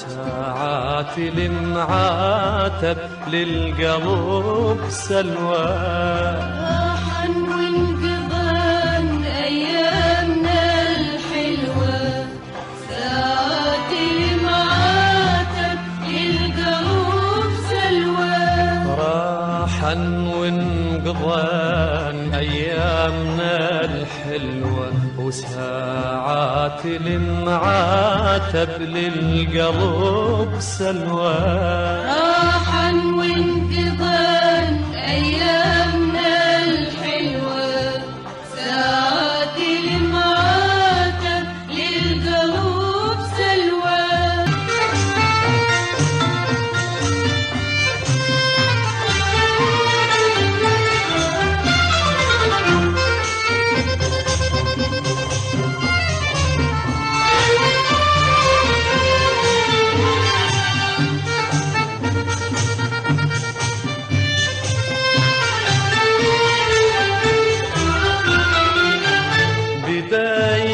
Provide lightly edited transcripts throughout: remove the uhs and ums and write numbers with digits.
وساعات المعاتب للقلب سلوى. راحا وانقضان أيامنا الحلوة، ساعات المعاتب للقلب سلوى. راحا وانقضان أيامنا الحلوة، وساعات المعاتب للقلب سلوى. راحا وانقضان أيامنا الحلوة، ساعات المعاتب للقلب سلوى.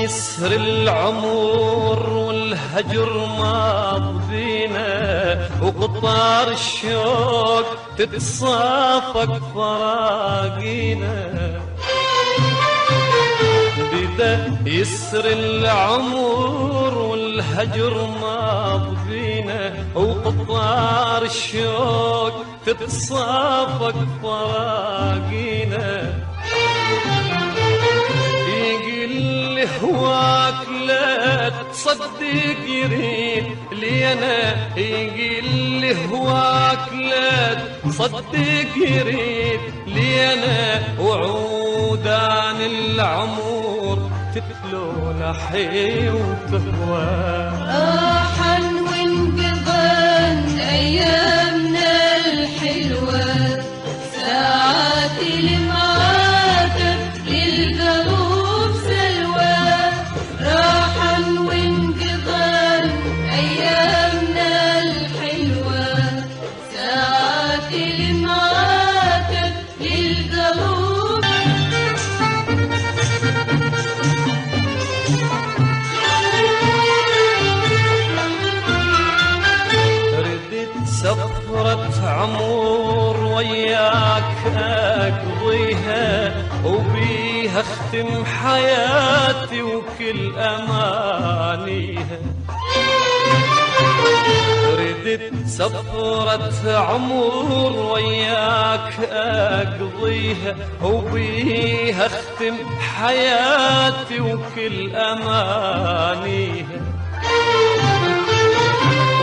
يسهر العمر والهجر ماضينا، وقطار الشوق تتصافق فراقينا. بدا يسر العمر والهجر ماضينا، وقطار الشوق تتصافق فراقينا. هواك لا تصدق يريد لي انا، يقول لي هواك لا تصدق يريد لي انا. وعود عن العمر تتلو لحي وتهوى. راحا وانقضان أيامنا الحلوة، ساعات المعاتب للقلب سلوى. راحا وانقضان أيامنا الحلوة، ساعات المعاتب للقلب. ردت سفرة عمر وياك أقضيها، وبيها اختم حياتي وكل أمانيها. ردت سفرة عمر وياك أقضيها، وبيها اختم حياتي وكل أمانيها.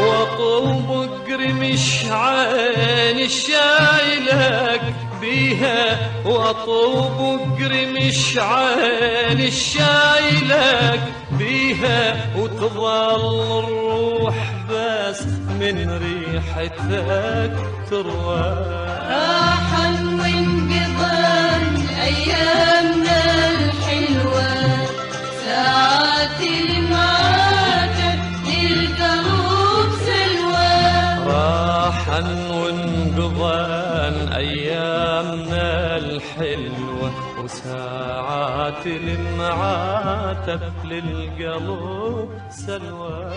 وطوب قرمش عيني شايلك بيها، وطوب قرمش عيني شايلك بيها. وتظل الروح بس من ريحتك تروى. راحا وانقضان أيامنا الحلوة، ساعات المعاتب للقلب سلوى. راحا وانقضان أيامنا الحلوة، وساعات المعاتب للقلب سلوى.